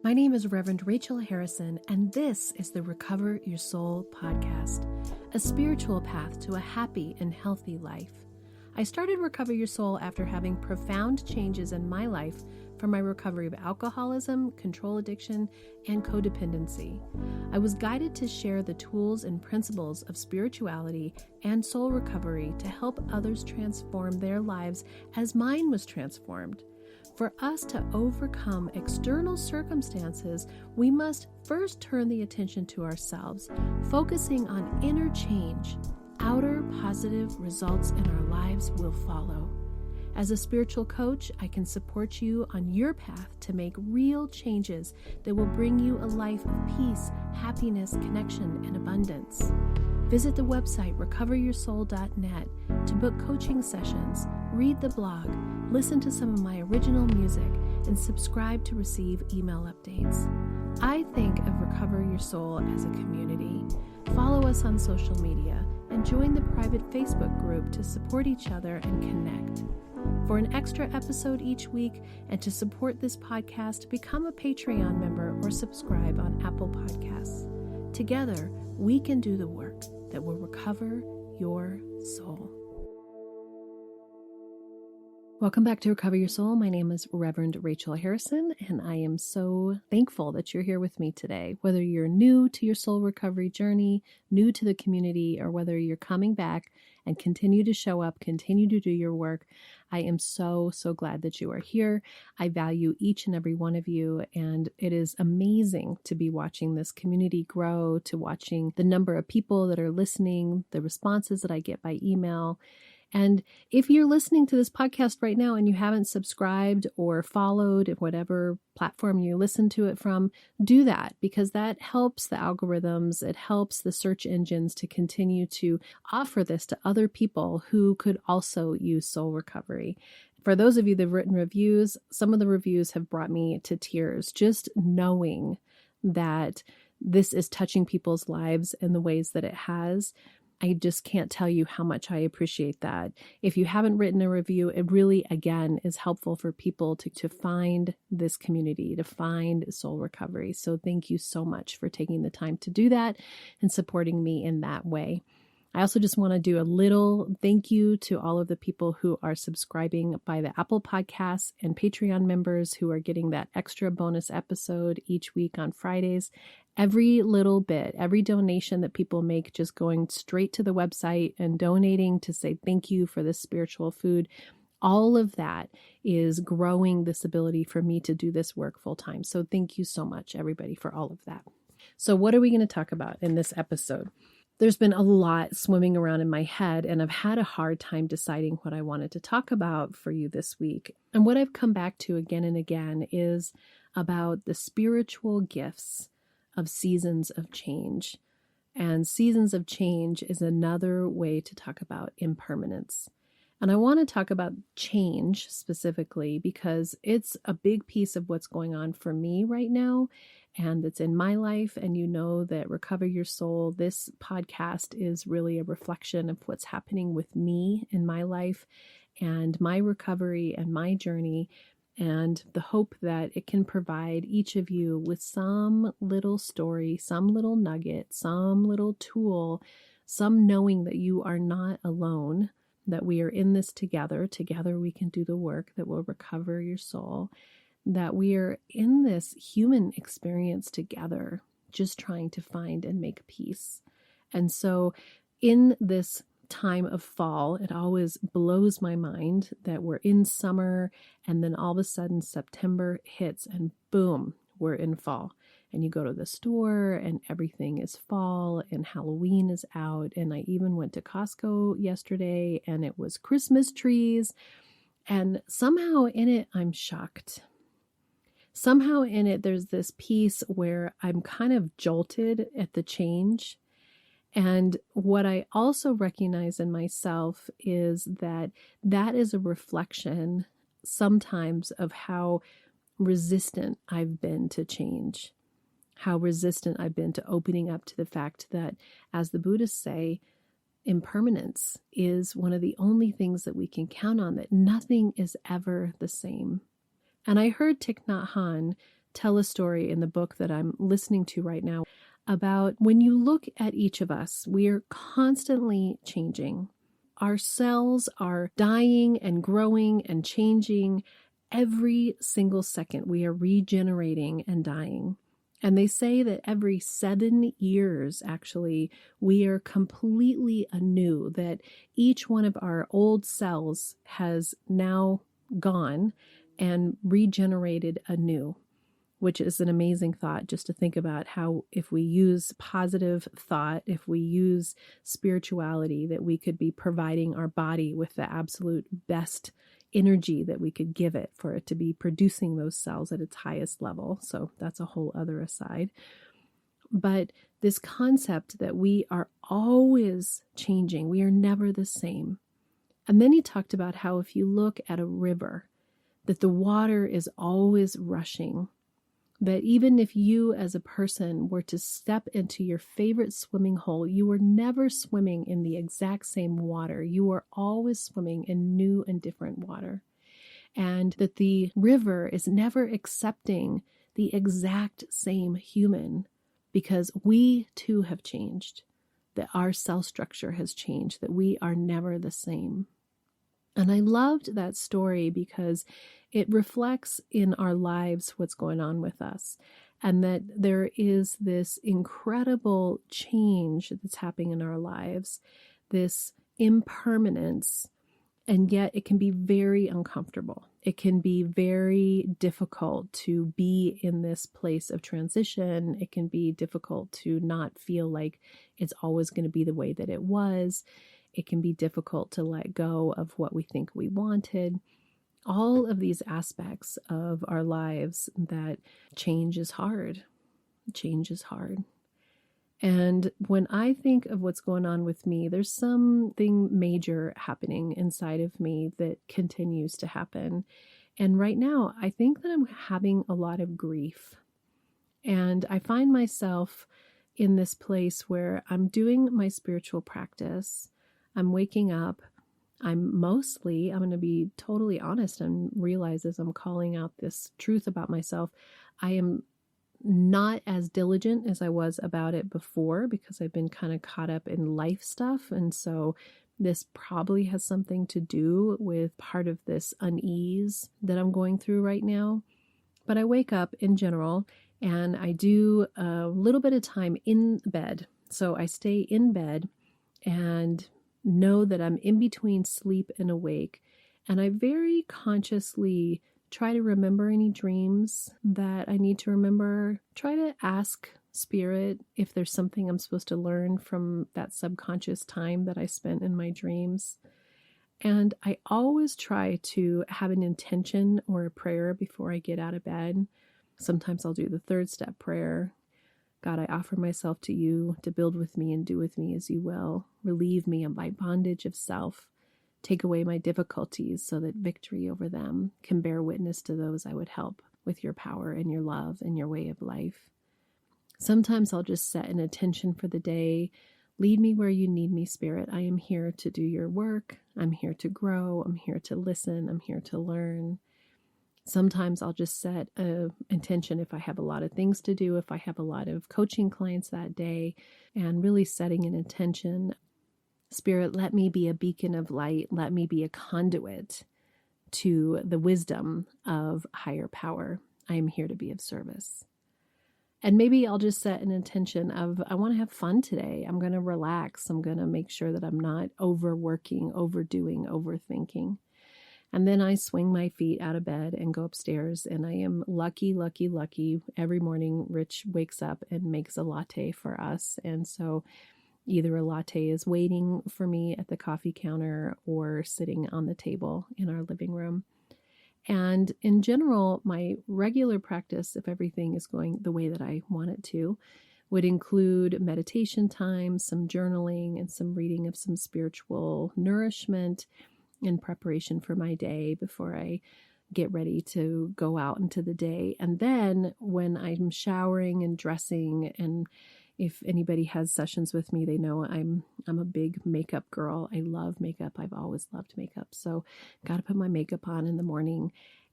My name is Reverend Rachel Harrison, and this is the Recover Your Soul podcast, a spiritual path to a happy and healthy life. I started Recover Your Soul after having profound changes in my life from my recovery of alcoholism, control addiction, and codependency. I was guided to share the tools and principles of spirituality and soul recovery to help others transform their lives as mine was transformed. For us to overcome external circumstances, we must first turn the attention to ourselves, focusing on inner change. Outer positive results in our lives will follow. As a spiritual coach, I can support you on your path to make real changes that will bring you a life of peace, happiness, connection, and abundance. Visit the website recoveryoursoul.net to book coaching sessions, read the blog, listen to some of my original music, and subscribe to receive email updates. I think of Recover Your Soul as a community. Follow us on social media and join the private Facebook group to support each other and connect. For an extra episode each week and to support this podcast, become a Patreon member or subscribe on Apple Podcasts. Together, we can do the work that will recover your soul. Welcome back to Recover Your Soul. My name is Reverend Rachel Harrison, and I am so thankful that you're here with me today. Whether you're new to your soul recovery journey, new to the community, or whether you're coming back and continue to show up, continue to do your work, I am so glad that you are here. I value each and every one of you, and it is amazing to be watching this community grow, to watching the number of people that are listening, the responses that I get by email. And if you're listening to this podcast right now and you haven't subscribed or followed whatever platform you listen to it from, do that, because that helps the algorithms. It helps the search engines to continue to offer this to other people who could also use soul recovery. For those of you that have written reviews, some of the reviews have brought me to tears, just knowing that this is touching people's lives in the ways that it has. I just can't tell you how much I appreciate that. If you haven't written a review, it really, again, is helpful for people to find this community, to find soul recovery. So thank you so much for taking the time to do that and supporting me in that way. I also just want to do a little thank you to all of the people who are subscribing by the Apple Podcasts and Patreon members who are getting that extra bonus episode each week on Fridays. Every little bit, every donation that people make, just going straight to the website and donating to say thank you for this spiritual food, all of that is growing this ability for me to do this work full time. So thank you so much, everybody, for all of that. So what are we going to talk about in this episode? There's been a lot swimming around in my head, and I've had a hard time deciding what I wanted to talk about for you this week. And what I've come back to again and again is about the spiritual gifts of seasons of change. And seasons of change is another way to talk about impermanence. And I want to talk about change specifically because it's a big piece of what's going on for me right now, and it's in my life. And you know that Recover Your Soul, this podcast is really a reflection of what's happening with me in my life and my recovery and my journey, and the hope that it can provide each of you with some little story, some little nugget, some little tool, some knowing that you are not alone, that we are in this together. Together we can do the work that will recover your soul, that we are in this human experience together, just trying to find and make peace. And so in this time of fall, it always blows my mind that we're in summer and then all of a sudden September hits and boom, we're in fall. And you go to the store and everything is fall and Halloween is out. And I even went to Costco yesterday and it was Christmas trees. And somehow in it, I'm shocked. Somehow in it, there's this piece where I'm kind of jolted at the change. And what I also recognize in myself is that that is a reflection sometimes of how resistant I've been to change, how resistant I've been to opening up to the fact that, as the Buddhists say, impermanence is one of the only things that we can count on, that nothing is ever the same. And I heard Thich Nhat Hanh tell a story in the book that I'm listening to right now about when you look at each of us, we are constantly changing. Our cells are dying and growing and changing every single second. We are regenerating and dying. And they say that every 7 years, actually, we are completely anew, that each one of our old cells has now gone and regenerated anew, which is an amazing thought, just to think about how if we use positive thought, if we use spirituality, that we could be providing our body with the absolute best energy that we could give it for it to be producing those cells at its highest level. So that's a whole other aside. But this concept that we are always changing, we are never the same. And then he talked about how if you look at a river, that the water is always rushing. That even if you as a person were to step into your favorite swimming hole, you are never swimming in the exact same water. You are always swimming in new and different water. And that the river is never accepting the exact same human because we too have changed, that our cell structure has changed, that we are never the same. And I loved that story because it reflects in our lives what's going on with us, and that there is this incredible change that's happening in our lives, this impermanence, and yet it can be very uncomfortable. It can be very difficult to be in this place of transition. It can be difficult to not feel like it's always going to be the way that it was. It can be difficult to let go of what we think we wanted. All of these aspects of our lives that change is hard. Change is hard. And when I think of what's going on with me, there's something major happening inside of me that continues to happen. And right now, I think that I'm having a lot of grief. And I find myself in this place where I'm doing my spiritual practice. I'm waking up. I'm going to be totally honest and realize as I'm calling out this truth about myself, I am not as diligent as I was about it before because I've been kind of caught up in life stuff. And so this probably has something to do with part of this unease that I'm going through right now. But I wake up in general and I do a little bit of time in bed. So I stay in bed and know that I'm in between sleep and awake. And I very consciously try to remember any dreams that I need to remember. Try to ask Spirit if there's something I'm supposed to learn from that subconscious time that I spent in my dreams. And I always try to have an intention or a prayer before I get out of bed. Sometimes I'll do the 3rd step prayer. God, I offer myself to you to build with me and do with me as you will. Relieve me of my bondage of self. Take away my difficulties so that victory over them can bear witness to those I would help with your power and your love and your way of life. Sometimes I'll just set an intention for the day. Lead me where you need me, Spirit. I am here to do your work. I'm here to grow. I'm here to listen. I'm here to learn. Sometimes I'll just set an intention if I have a lot of things to do, if I have a lot of coaching clients that day, and really setting an intention. Spirit, let me be a beacon of light. Let me be a conduit to the wisdom of higher power. I am here to be of service. And maybe I'll just set an intention of, I want to have fun today. I'm going to relax. I'm going to make sure that I'm not overworking, overdoing, overthinking. And then I swing my feet out of bed and go upstairs. And I am lucky. Every morning, Rich wakes up and makes a latte for us. And so either a latte is waiting for me at the coffee counter or sitting on the table in our living room. And in general, my regular practice, if everything is going the way that I want it to, would include meditation time, some journaling, and some reading of some spiritual nourishment in preparation for my day before I get ready to go out into the day. And then when I'm showering and dressing, and if anybody has sessions with me, they know I'm a big makeup girl. I love makeup. I've always loved makeup. So got to put my makeup on in the morning.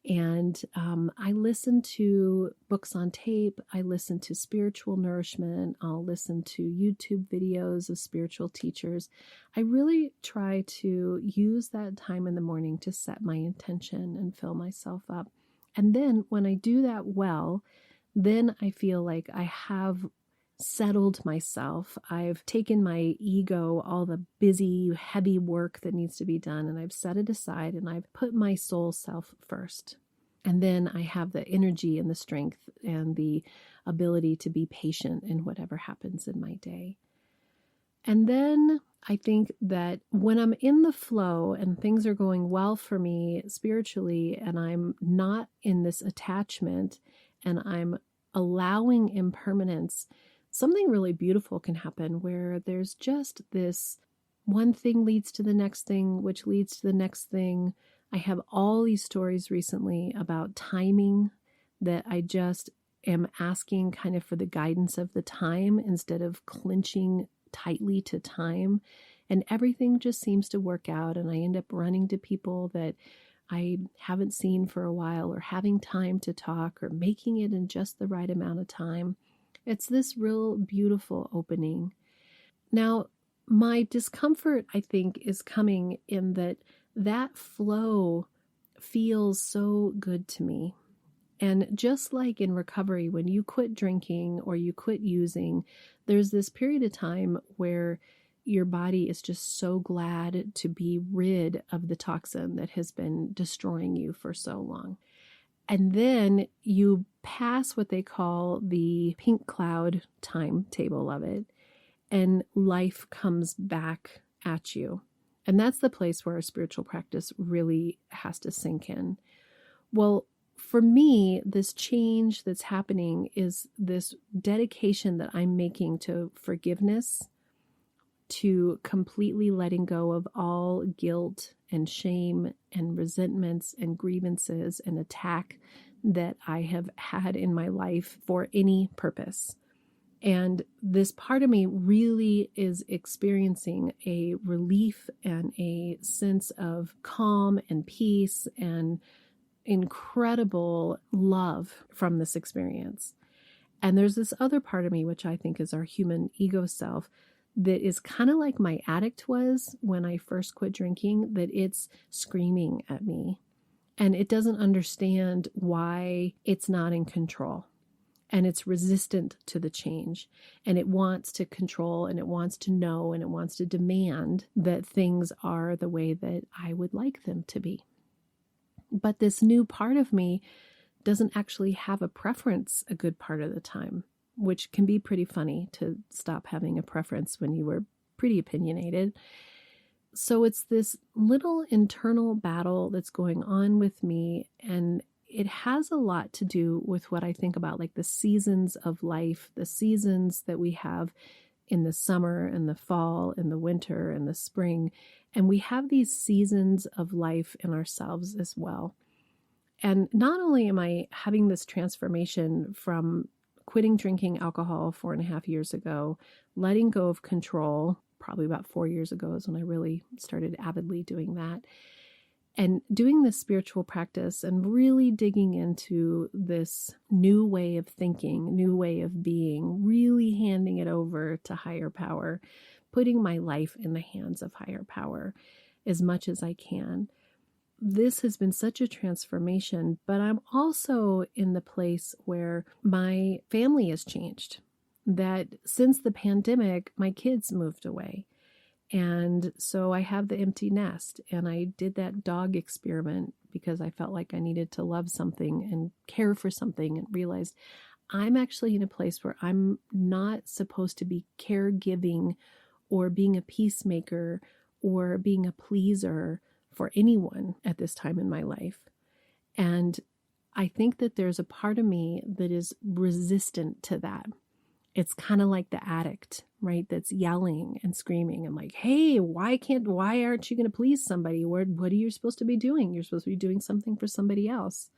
And I listen to books on tape. I listen to spiritual nourishment. I'll listen to YouTube videos of spiritual teachers. I really try to use that time in the morning to set my intention and fill myself up. And then when I do that well, then I feel like I have settled myself. I've taken my ego, all the busy, heavy work that needs to be done, and I've set it aside and I've put my soul self first. And then I have the energy and the strength and the ability to be patient in whatever happens in my day. And then I think that when I'm in the flow and things are going well for me spiritually, and I'm not in this attachment and I'm allowing impermanence, something really beautiful can happen where there's just this one thing leads to the next thing, which leads to the next thing. I have all these stories recently about timing that I just am asking kind of for the guidance of the time instead of clinching tightly to time. And everything just seems to work out. And I end up running to people that I haven't seen for a while, or having time to talk, or making it in just the right amount of time. It's this real beautiful opening. Now, my discomfort, I think, is coming in that flow feels so good to me. And just like in recovery, when you quit drinking or you quit using, there's this period of time where your body is just so glad to be rid of the toxin that has been destroying you for so long. And then you pass what they call the pink cloud timetable of it, and life comes back at you. And that's the place where our spiritual practice really has to sink in. Well, for me, this change that's happening is this dedication that I'm making to forgiveness, to completely letting go of all guilt and shame and resentments and grievances and attack that I have had in my life for any purpose. And this part of me really is experiencing a relief and a sense of calm and peace and incredible love from this experience. And there's this other part of me, which I think is our human ego self, that is kind of like my addict was when I first quit drinking, that it's screaming at me. And it doesn't understand why it's not in control. And it's resistant to the change. And it wants to control, and it wants to know, and it wants to demand that things are the way that I would like them to be. But this new part of me doesn't actually have a preference a good part of the time, which can be pretty funny to stop having a preference when you were pretty opinionated. So it's this little internal battle that's going on with me, and it has a lot to do with what I think about, like the seasons of life, the seasons that we have in the summer and the fall and the winter and the spring. And we have these seasons of life in ourselves as well. And not only am I having this transformation from quitting drinking alcohol 4.5 years ago, letting go of control, probably about 4 years ago is when I really started avidly doing that, and doing this spiritual practice and really digging into this new way of thinking, new way of being, really handing it over to higher power, putting my life in the hands of higher power as much as I can. This has been such a transformation, but I'm also in the place where my family has changed. That since the pandemic, my kids moved away. And so I have the empty nest, and I did that dog experiment because I felt like I needed to love something and care for something, and realized I'm actually in a place where I'm not supposed to be caregiving or being a peacemaker or being a pleaser for anyone at this time in my life. And I think that there's a part of me that is resistant to that. It's kind of like the addict, right? That's yelling and screaming. I'm like, hey, why aren't you going to please somebody? What are you supposed to be doing? You're supposed to be doing something for somebody else.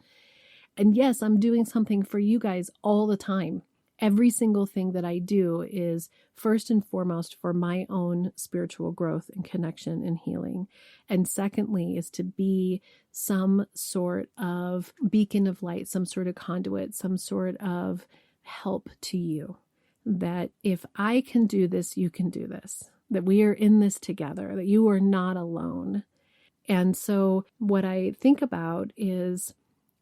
And yes, I'm doing something for you guys all the time. Every single thing that I do is first and foremost for my own spiritual growth and connection and healing. And secondly is to be some sort of beacon of light, some sort of conduit, some sort of help to you. That if I can do this, you can do this. That we are in this together, that you are not alone. And so what I think about is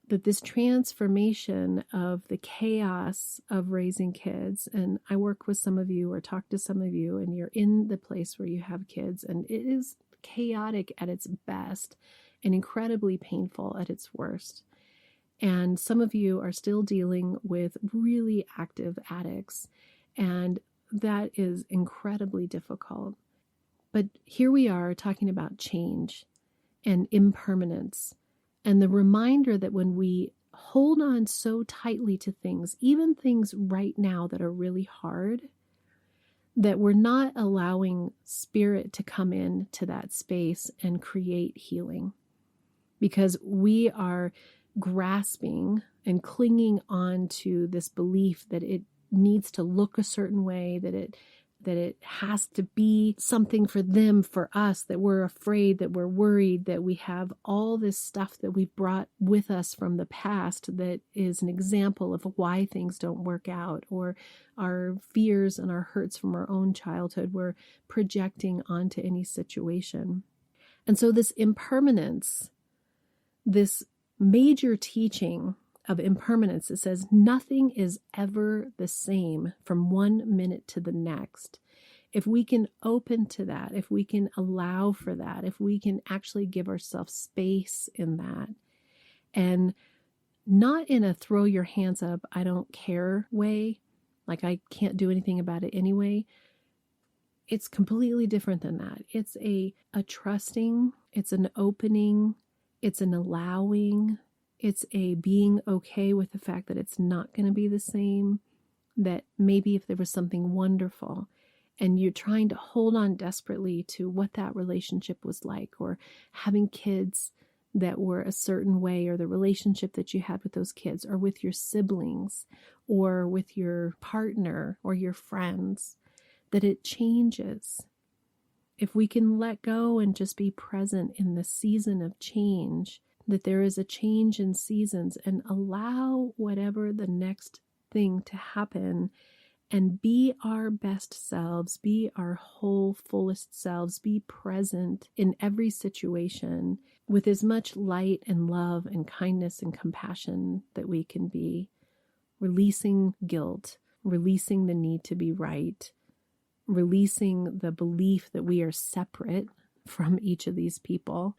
that this transformation of the chaos of raising kids, and I work with some of you or talk to some of you, and you're in the place where you have kids, and it is chaotic at its best and incredibly painful at its worst. And some of you are still dealing with really active addicts, and that is incredibly difficult. But here we are talking about change and impermanence. And the reminder that when we hold on so tightly to things, even things right now that are really hard, that we're not allowing spirit to come in to that space and create healing. Because we are grasping and clinging on to this belief that it needs to look a certain way, that it has to be something for them, for us, that we're afraid, that we're worried, that we have all this stuff that we've brought with us from the past that is an example of why things don't work out, or our fears and our hurts from our own childhood we're projecting onto any situation. And so this impermanence, this major teaching of impermanence, it says nothing is ever the same from one minute to the next. If we can open to that, if we can allow for that, if we can actually give ourselves space in that, and not in a throw your hands up, I don't care way, like I can't do anything about it anyway. It's completely different than that. It's a trusting, it's an opening, it's an allowing, it's a being okay with the fact that it's not going to be the same, that maybe if there was something wonderful and you're trying to hold on desperately to what that relationship was like, or having kids that were a certain way, or the relationship that you had with those kids, or with your siblings, or with your partner, or your friends, that it changes. If we can let go and just be present in the season of change, that there is a change in seasons, and allow whatever the next thing to happen, and be our best selves, be our whole fullest selves, be present in every situation with as much light and love and kindness and compassion that we can be, releasing guilt, releasing the need to be right, releasing the belief that we are separate from each of these people.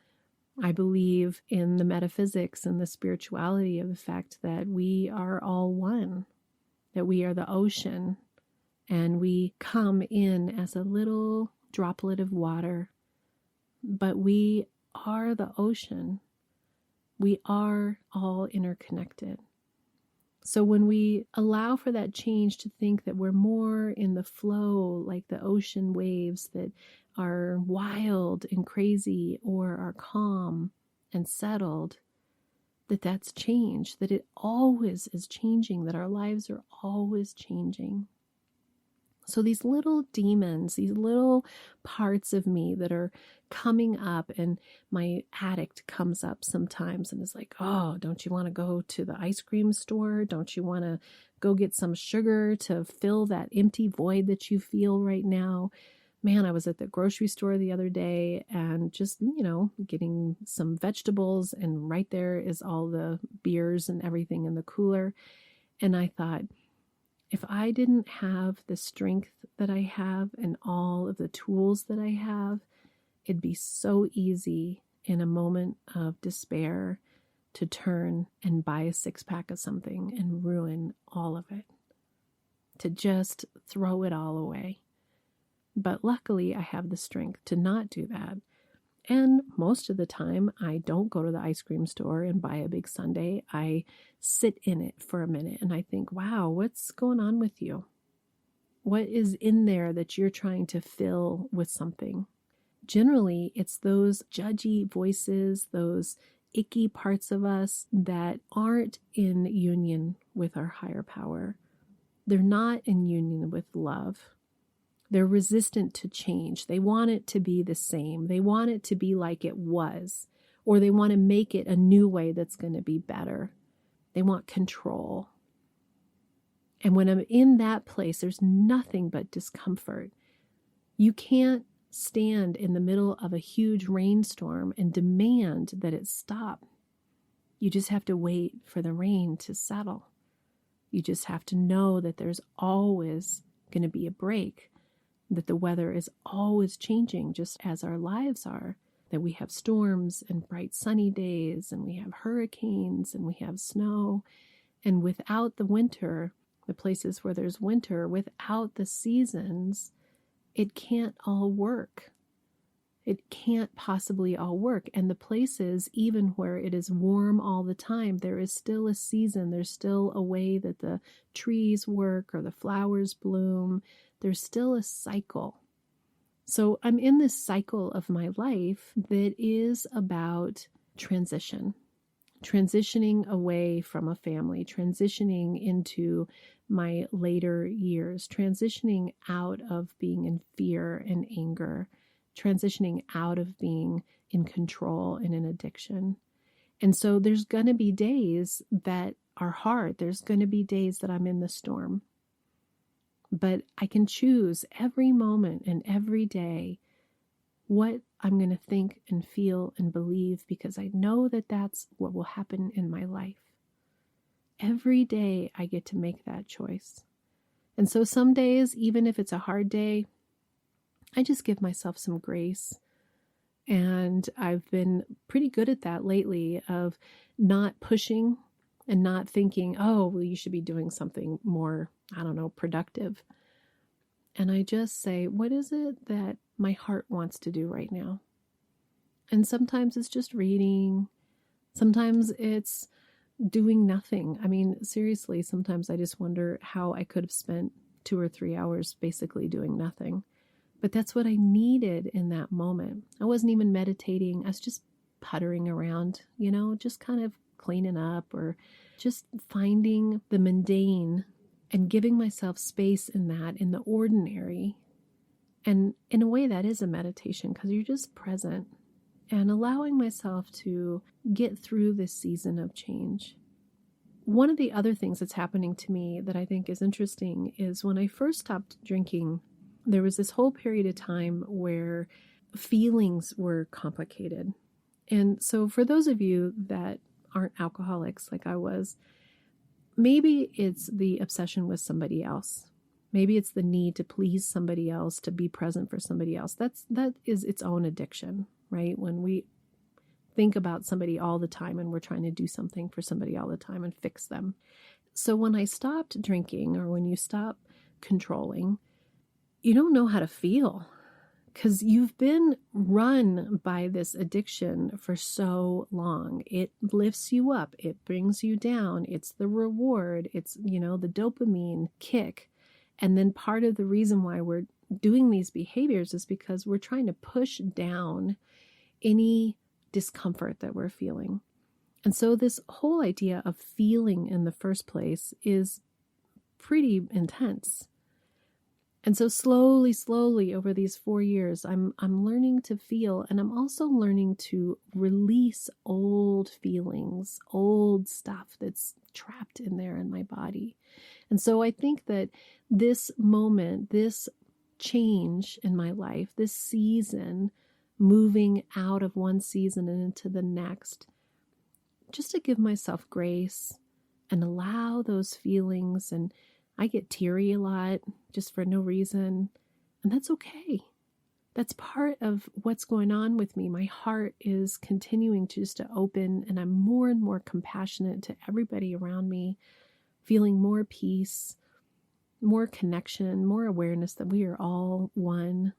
I believe in the metaphysics and the spirituality of the fact that we are all one, that we are the ocean, and we come in as a little droplet of water, but we are the ocean. We are all interconnected. So when we allow for that change, to think that we're more in the flow, like the ocean waves that are wild and crazy, or are calm and settled, that's change, that it always is changing, that our lives are always changing. So these little demons, these little parts of me that are coming up, and my addict comes up sometimes and is like, oh, don't you want to go to the ice cream store? Don't you want to go get some sugar to fill that empty void that you feel right now? Man, I was at the grocery store the other day and just, getting some vegetables, and right there is all the beers and everything in the cooler. And I thought, if I didn't have the strength that I have and all of the tools that I have, it'd be so easy in a moment of despair to turn and buy a 6-pack of something and ruin all of it, to just throw it all away. But luckily, I have the strength to not do that. And most of the time, I don't go to the ice cream store and buy a big sundae. I sit in it for a minute and I think, wow, what's going on with you? What is in there that you're trying to fill with something? Generally, it's those judgy voices, those icky parts of us that aren't in union with our higher power. they're not in union with love. They're resistant to change. They want it to be the same. They want it to be like it was, or they want to make it a new way that's going to be better. They want control. And when I'm in that place, there's nothing but discomfort. You can't stand in the middle of a huge rainstorm and demand that it stop. You just have to wait for the rain to settle. You just have to know that there's always going to be a break, that the weather is always changing just as our lives are, that we have storms and bright sunny days, and we have hurricanes and we have snow. And without the winter, the places where there's winter, without the seasons, it can't all work. It can't possibly all work. And the places, even where it is warm all the time, there is still a season. There's still a way that the trees work or the flowers bloom. There's still a cycle. So I'm in this cycle of my life that is about transitioning away from a family, transitioning into my later years, transitioning out of being in fear and anger, transitioning out of being in control and in addiction. And so there's going to be days that are hard. There's going to be days that I'm in the storm. But I can choose every moment and every day what I'm going to think and feel and believe, because I know that that's what will happen in my life. Every day I get to make that choice. And so some days, even if it's a hard day, I just give myself some grace. And I've been pretty good at that lately, of not pushing and not thinking, oh, well, you should be doing something more, productive. And I just say, what is it that my heart wants to do right now? And sometimes it's just reading. Sometimes it's doing nothing. I mean, seriously, sometimes I just wonder how I could have spent 2 or 3 hours basically doing nothing. But that's what I needed in that moment. I wasn't even meditating. I was just puttering around, just kind of cleaning up or just finding the mundane and giving myself space in that, in the ordinary. And in a way, that is a meditation, because you're just present and allowing myself to get through this season of change. One of the other things that's happening to me that I think is interesting is when I first stopped drinking, there was this whole period of time where feelings were complicated. And so for those of you that aren't alcoholics like I was, maybe it's the obsession with somebody else. Maybe it's the need to please somebody else, to be present for somebody else. That is its own addiction, right? When we think about somebody all the time and we're trying to do something for somebody all the time and fix them. So when I stopped drinking, or when you stop controlling, you don't know how to feel, because you've been run by this addiction for so long. It lifts you up. It brings you down. It's the reward. It's, the dopamine kick. And then part of the reason why we're doing these behaviors is because we're trying to push down any discomfort that we're feeling. And so this whole idea of feeling in the first place is pretty intense. And so slowly over these 4 years, I'm learning to feel, and I'm also learning to release old feelings, old stuff that's trapped in there in my body. And so I think that this moment, this change in my life, this season, moving out of one season and into the next, just to give myself grace and allow those feelings. And I get teary a lot just for no reason, and that's okay. That's part of what's going on with me. My heart is continuing to open, and I'm more and more compassionate to everybody around me, feeling more peace, more connection, more awareness that we are all one,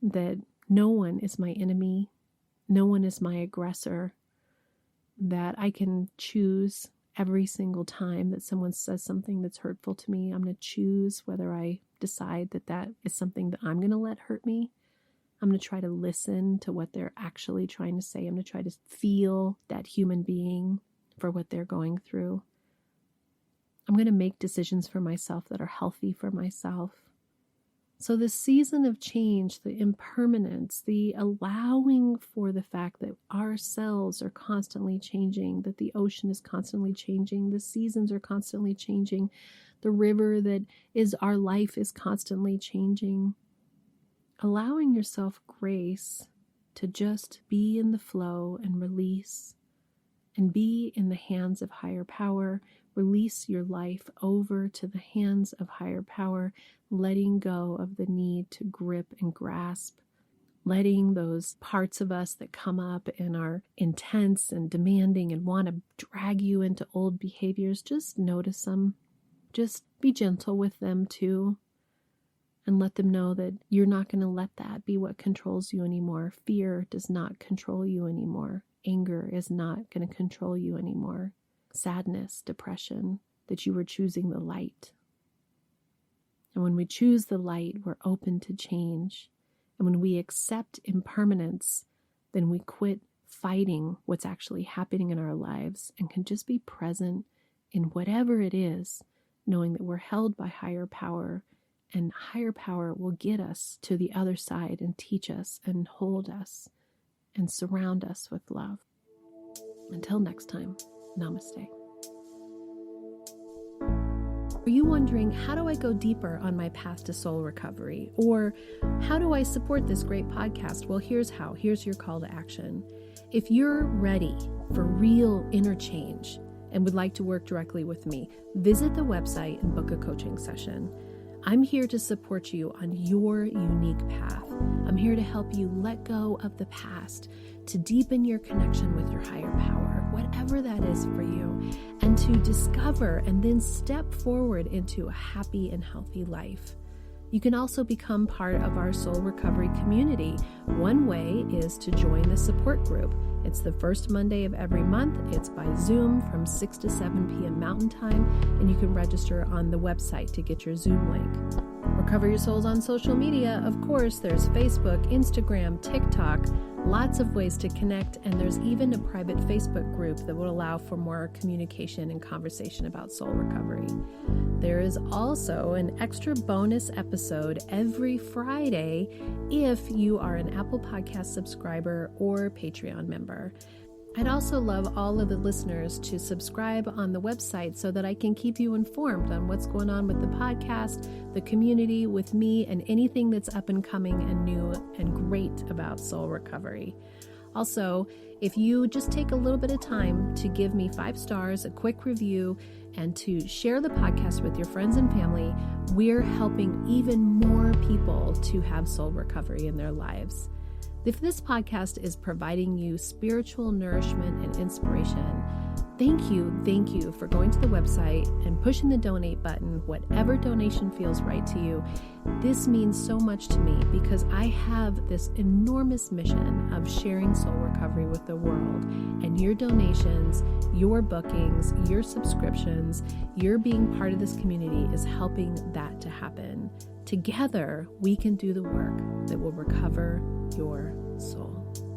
that no one is my enemy, no one is my aggressor, that I can choose every single time that someone says something that's hurtful to me. I'm going to choose whether I decide that that is something that I'm going to let hurt me. I'm going to try to listen to what they're actually trying to say. I'm going to try to feel that human being for what they're going through. I'm going to make decisions for myself that are healthy for myself. So this season of change, the impermanence, the allowing for the fact that our cells are constantly changing, that the ocean is constantly changing, the seasons are constantly changing, the river that is our life is constantly changing. Allowing yourself grace to just be in the flow and release and be in the hands of higher power. Release your life over to the hands of higher power, letting go of the need to grip and grasp, letting those parts of us that come up and are intense and demanding and want to drag you into old behaviors, just notice them. Just be gentle with them too. And let them know that you're not going to let that be what controls you anymore. Fear does not control you anymore. Anger is not going to control you anymore. Sadness, depression, that you were choosing the light. And when we choose the light, we're open to change. And when we accept impermanence, then we quit fighting what's actually happening in our lives and can just be present in whatever it is, knowing that we're held by higher power. And higher power will get us to the other side and teach us and hold us and surround us with love. Until next time, namaste. Are you wondering, how do I go deeper on my path to soul recovery? Or how do I support this great podcast? Well, here's how. Here's your call to action. If you're ready for real inner change and would like to work directly with me, visit the website and book a coaching session. I'm here to support you on your unique path. I'm here to help you let go of the past, to deepen your connection with your higher power, whatever that is for you, and to discover and then step forward into a happy and healthy life. You can also become part of our soul recovery community. One way is to join the support group. It's the first Monday of every month. It's by Zoom from 6 to 7 p.m. Mountain Time, and you can register on the website to get your Zoom link. Recover Your Souls on social media. Of course, there's Facebook, Instagram, TikTok, lots of ways to connect, and there's even a private Facebook group that will allow for more communication and conversation about soul recovery. There is also an extra bonus episode every Friday if you are an Apple Podcast subscriber or Patreon member. I'd also love all of the listeners to subscribe on the website so that I can keep you informed on what's going on with the podcast, the community, with me, and anything that's up and coming and new and great about soul recovery. Also, if you just take a little bit of time to give me 5 stars, a quick review, and to share the podcast with your friends and family, we're helping even more people to have soul recovery in their lives. If this podcast is providing you spiritual nourishment and inspiration, thank you for going to the website and pushing the donate button, whatever donation feels right to you. This means so much to me because I have this enormous mission of sharing soul recovery with the world, and your donations, your bookings, your subscriptions, your being part of this community is helping that to happen. Together, we can do the work that will recover your soul.